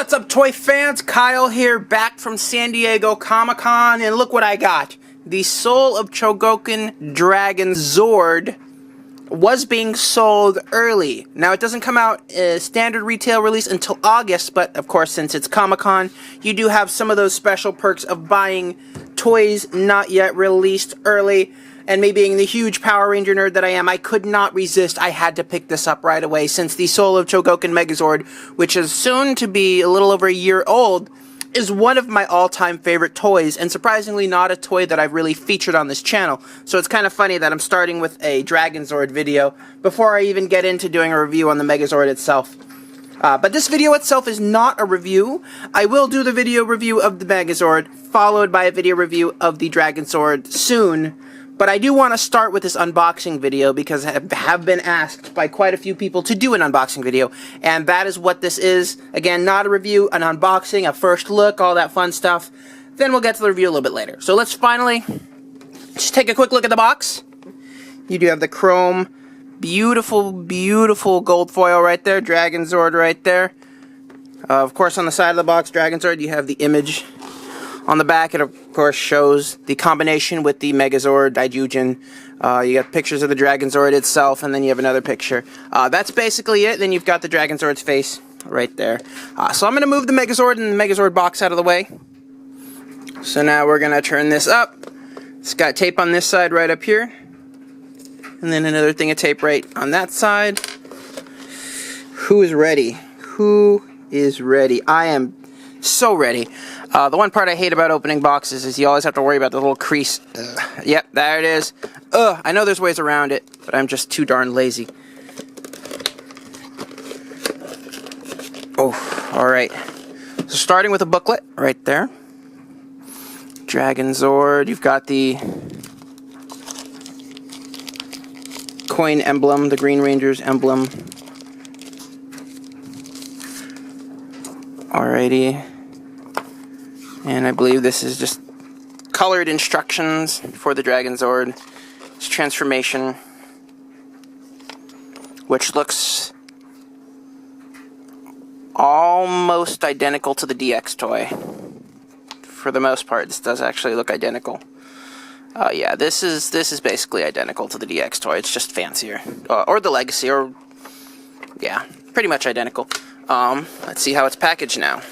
What's up, toy fans? Kyle here, back from San Diego Comic-Con, and look what I got. The Soul of Chogokin DRAGONZORD was being sold early. Now, it doesn't come out standard retail release until August, but of course, since it's Comic-Con, you do have some of those special perks of buying toys not yet released early. And me being the huge Power Ranger nerd that I am, I could not resist. I had to pick this up right away, since the Soul of Chogokin Megazord, which is soon to be a little over a year old, is one of my all-time favorite toys, and surprisingly not a toy that I've really featured on this channel. So it's kind of funny that I'm starting with a DRAGONZORD video before I even get into doing a review on the Megazord itself. But this video itself is not a review. I will do the video review of the Megazord, followed by a video review of the DRAGONZORD soon. But I do want to start with this unboxing video because I have been asked by quite a few people to do an unboxing video. And that is what this is. Again, not a review, an unboxing, a first look, all that fun stuff. Then we'll get to the review a little bit later. So let's finally just take a quick look at the box. You do have the chrome, beautiful, beautiful gold foil right there. DRAGONZORD right there. Of course, on the side of the box, DRAGONZORD, you have the image. On the back, it of course shows the combination with the Megazord, Daijujin. You got pictures of the DRAGONZORD itself, and then you have another picture. That's basically it. Then you've got the DRAGONZORD's face right there. So I'm going to move the Megazord and the Megazord box out of the way. So now we're going to turn this up. It's got tape on this side right up here. And then another thing of tape right on that side. Who is ready? Who is ready? I am so ready. The one part I hate about opening boxes is you always have to worry about the little crease. Yep, there it is. I know there's ways around it, but I'm just too darn lazy. Oh, alright. So starting with a booklet right there. DRAGONZORD, you've got the coin emblem, the Green Ranger's emblem. Alrighty. And I believe this is just colored instructions for the DRAGONZORD. Its transformation, which looks almost identical to the DX toy. For the most part, this does actually look identical. Yeah, this is basically identical to the DX toy. It's just fancier, or the Legacy, or yeah, pretty much identical. Let's see how it's packaged now.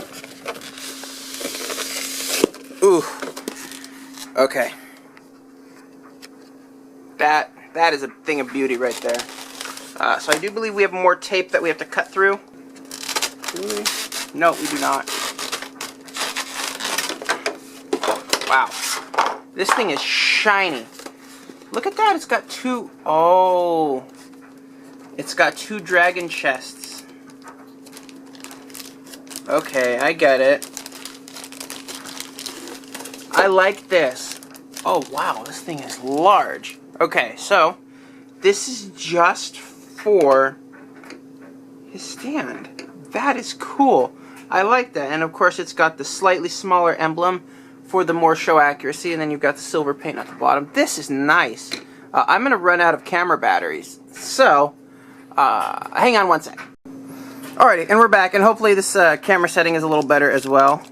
Ooh. Okay. That is a thing of beauty right there. So I do believe we have more tape that we have to cut through. No, we do not. Wow. This thing is shiny. Look at that. It's got two... Oh. It's got two dragon chests. Okay, I get it. I like this. Oh, wow, this thing is large. Okay, so this is just for his stand. That is cool. I like that. And of course, it's got the slightly smaller emblem for the more show accuracy, and then you've got the silver paint at the bottom. This is nice. I'm going to run out of camera batteries. So, hang on one sec. Alrighty, and we're back, and hopefully this camera setting is a little better as well.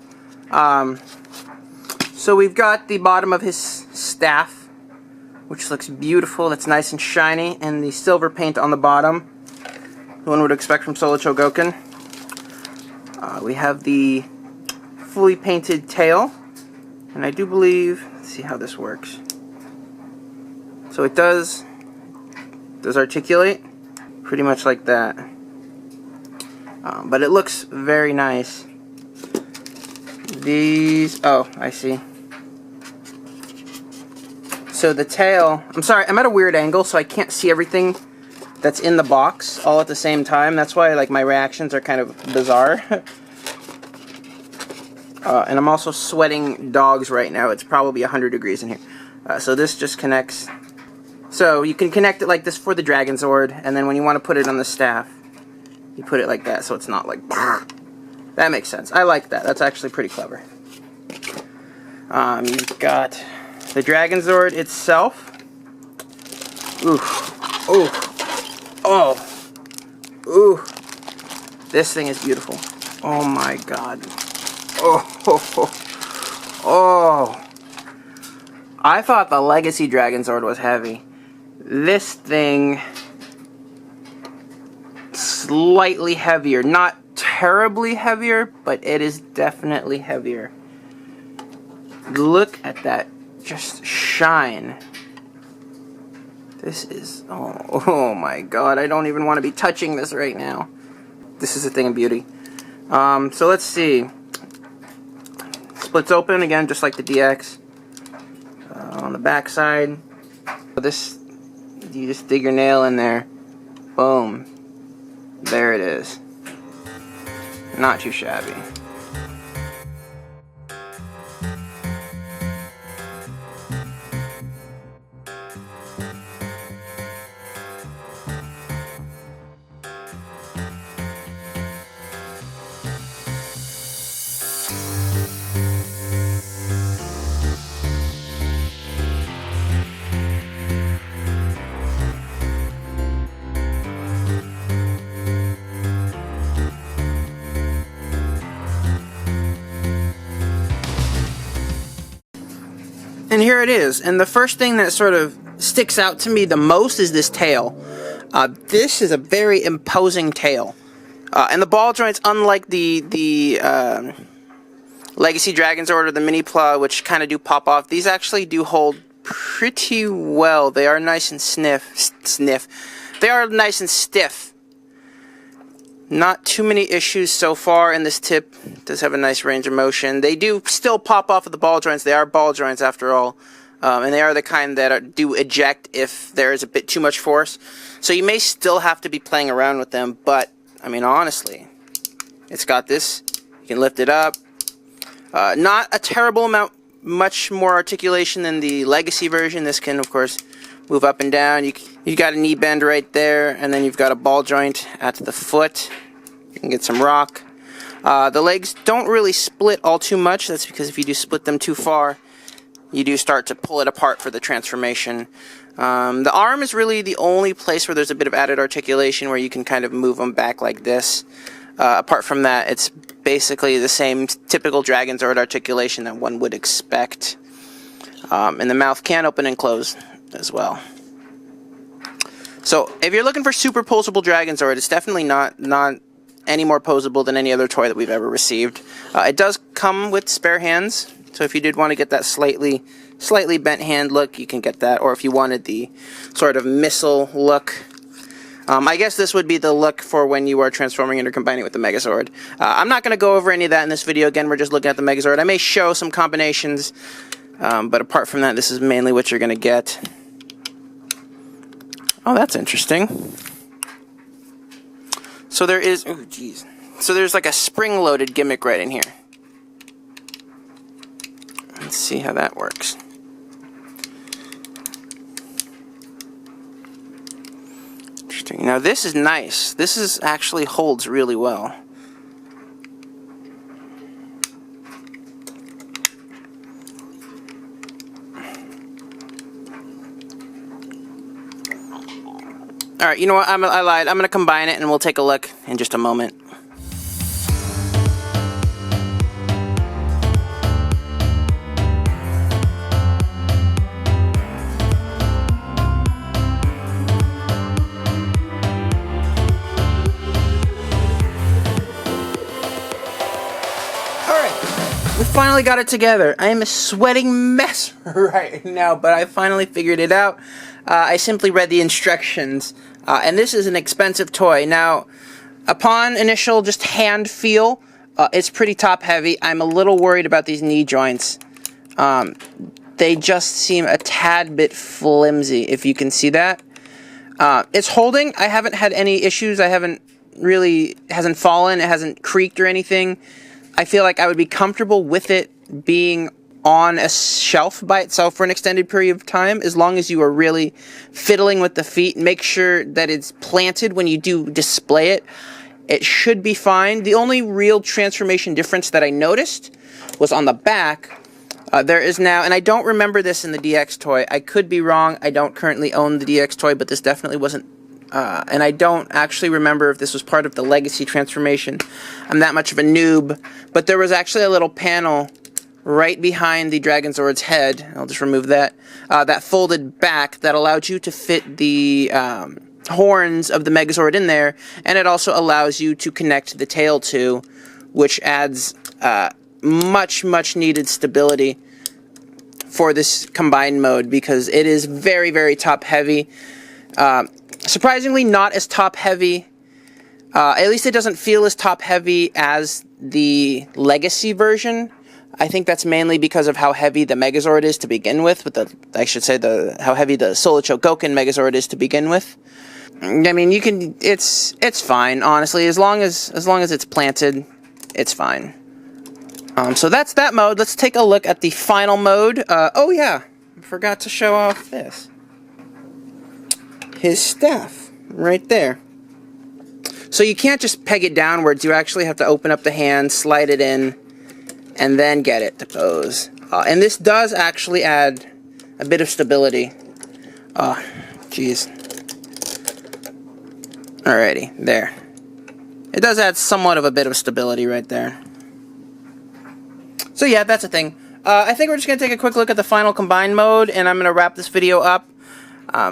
So we've got the bottom of his staff, which looks beautiful. That's nice and shiny, and the silver paint on the bottom, the one would expect from Soul of Chogokin. We have the fully painted tail, and I do believe, let's see how this works. So it does articulate, pretty much like that. But it looks very nice. These, oh, I see. So the tail, I'm sorry, I'm at a weird angle, so I can't see everything that's in the box all at the same time. That's why, like, my reactions are kind of bizarre. And I'm also sweating dogs right now. It's probably 100 degrees in here. So this just connects. So you can connect it like this for the DRAGONZORD, and then when you want to put it on the staff, you put it like that, so it's not like... That makes sense. I like that. That's actually pretty clever. You've got the DRAGONZORD itself. Ooh. Ooh. Oh. Ooh. This thing is beautiful. Oh my god. Oh. Oh. I thought the Legacy Dragonzord was heavy. This thing, slightly heavier. Not terribly heavier, but it is definitely heavier. Look at that just shine. This is, oh my god, I don't even want to be touching this right now. This is a thing of beauty. So let's see. Splits open again, just like the DX. On the back side, this, you just dig your nail in there. Boom. There it is. Not too shabby. And here it is. And the first thing that sort of sticks out to me the most is this tail. This is a very imposing tail. And the ball joints, unlike the Legacy Dragonzord or the Mini Pla, which kind of do pop off, these actually do hold pretty well. They are nice and They are nice and stiff. Not too many issues so far, and this tip does have a nice range of motion. They do still pop off of the ball joints. They are ball joints after all, and they are the kind that do eject if there is a bit too much force. So you may still have to be playing around with them, but, I mean, honestly, it's got this. You can lift it up. Not a terrible amount, much more articulation than the Legacy version. This can, of course, move up and down. You've got a knee bend right there, and then you've got a ball joint at the foot. You can get some rock. The legs don't really split all too much. That's because if you do split them too far, you do start to pull it apart for the transformation. The arm is really the only place where there's a bit of added articulation, where you can kind of move them back like this. Apart from that, it's basically the same typical Dragonzord articulation that one would expect. And the mouth can open and close as well. So if you're looking for super posable Dragonzord, it's definitely not any more posable than any other toy that we've ever received. It does come with spare hands, so if you did want to get that slightly bent hand look, you can get that. Or if you wanted the sort of missile look, I guess this would be the look for when you are transforming and or combining with the Megazord. I'm not going to go over any of that in this video. Again, we're just looking at the Megazord. I may show some combinations, but apart from that, this is mainly what you're going to get. Oh, that's interesting. So there is, oh geez. So there's like a spring-loaded gimmick right in here. Let's see how that works. Interesting. Now this is nice. This is actually holds really well. Alright, you know what, I lied. I'm going to combine it and we'll take a look in just a moment. We finally got it together. I am a sweating mess right now, but I finally figured it out. I simply read the instructions, and this is an expensive toy. Now, upon initial just hand feel, it's pretty top heavy. I'm a little worried about these knee joints. They just seem a tad bit flimsy, if you can see that. It's holding. I haven't had any issues. I haven't really, it hasn't fallen. It hasn't creaked or anything. I feel like I would be comfortable with it being on a shelf by itself for an extended period of time, as long as you are really fiddling with the feet. Make sure that it's planted when you do display it. It should be fine. The only real transformation difference that I noticed was on the back. There is now, and I don't remember this in the DX toy. I could be wrong. I don't currently own the DX toy, but this definitely wasn't and I don't actually remember if this was part of the Legacy transformation. I'm that much of a noob, but there was actually a little panel right behind the Dragonzord's head. I'll just remove that. That folded back that allowed you to fit the horns of the Megazord in there, and it also allows you to connect the tail to, which adds much needed stability for this combined mode, because it is very top heavy. Surprisingly not as top heavy, at least it doesn't feel as top heavy as the Legacy version. I think that's mainly because of how heavy the Megazord is to begin with, I should say how heavy the Soul of Chogokin Megazord is to begin with. I mean, you can, it's fine, honestly, as long as it's planted, it's fine. So that's that mode. Let's take a look at the final mode. Oh yeah, I forgot to show off this. His staff, right there. So you can't just peg it downwards, you actually have to open up the hand, slide it in, and then get it to pose. And this does actually add a bit of stability. Oh, jeez. Alrighty, there. It does add somewhat of a bit of stability right there. So yeah, that's a thing. I think we're just going to take a quick look at the final combined mode, and I'm going to wrap this video up.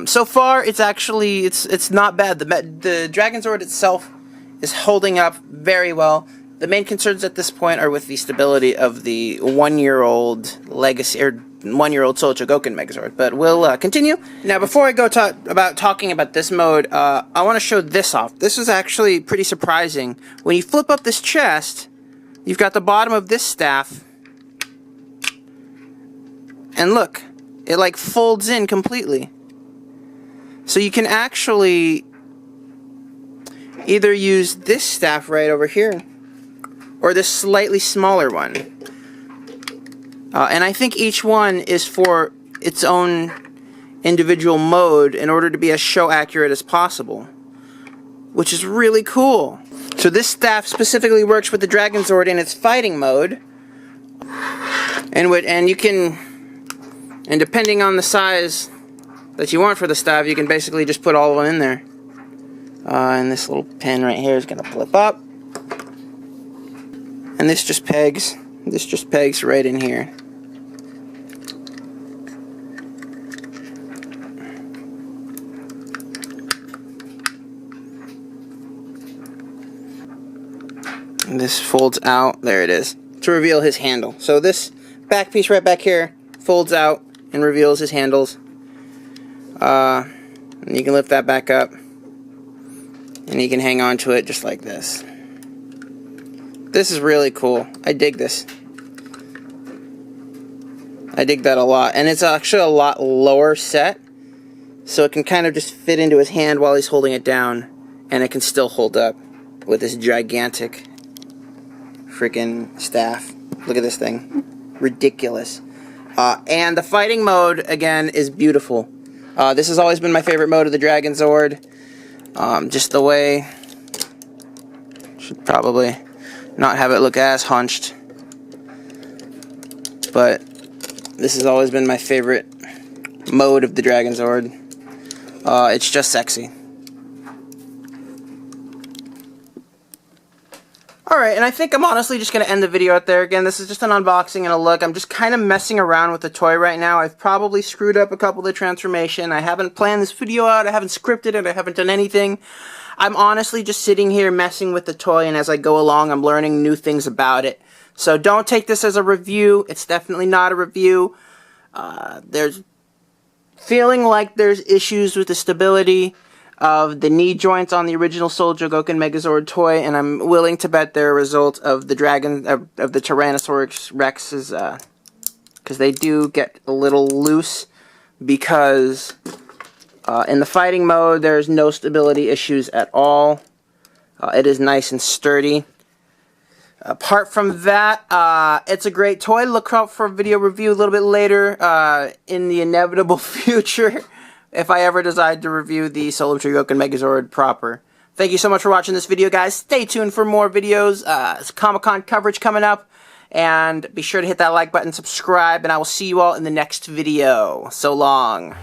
So far, it's actually, it's not bad. The Dragonzord itself is holding up very well. The main concerns at this point are with the stability of the one-year-old Legacy, or one-year-old Soul of Chogokin Megazord, but we'll continue. Now, before I go talking about this mode, I want to show this off. This is actually pretty surprising. When you flip up this chest, you've got the bottom of this staff, and look, it like folds in completely. So you can actually either use this staff right over here, or this slightly smaller one. And I think each one is for its own individual mode in order to be as show accurate as possible, which is really cool. So this staff specifically works with the Dragonzord in its fighting mode, and you can, and depending on the size that you want for the staff, you can basically just put all of them in there. And this little pin right here is going to flip up. And this just pegs right in here. And this folds out, there it is, to reveal his handle. So this back piece right back here folds out and reveals his handles. And you can lift that back up, and you can hang on to it just like this. This is really cool. I dig this. I dig that a lot. And it's actually a lot lower set, so it can kind of just fit into his hand while he's holding it down, and it can still hold up with this gigantic freaking staff. Look at this thing. Ridiculous. And the fighting mode, again, is beautiful. This has always been my favorite mode of the Dragonzord. Just the way, should probably not have it look as hunched, but this has always been my favorite mode of the Dragonzord. It's just sexy. Alright, and I think I'm honestly just going to end the video out there. Again, this is just an unboxing and a look. I'm just kind of messing around with the toy right now. I've probably screwed up a couple of the transformation. I haven't planned this video out. I haven't scripted it. I haven't done anything. I'm honestly just sitting here messing with the toy, and as I go along, I'm learning new things about it. So don't take this as a review. It's definitely not a review. There's feeling like there's issues with the stability of the knee joints on the original Soul of Chogokin Megazord toy, and I'm willing to bet they're a result of the of the Tyrannosaurus Rex's, because they do get a little loose, because in the fighting mode there's no stability issues at all. It is nice and sturdy. Apart from that, it's a great toy. Look out for a video review a little bit later in the inevitable future, if I ever decide to review the Soul of Chogokin Megazord proper. Thank you so much for watching this video, guys. Stay tuned for more videos. Comic-Con coverage coming up. And be sure to hit that like button, subscribe, and I will see you all in the next video. So long.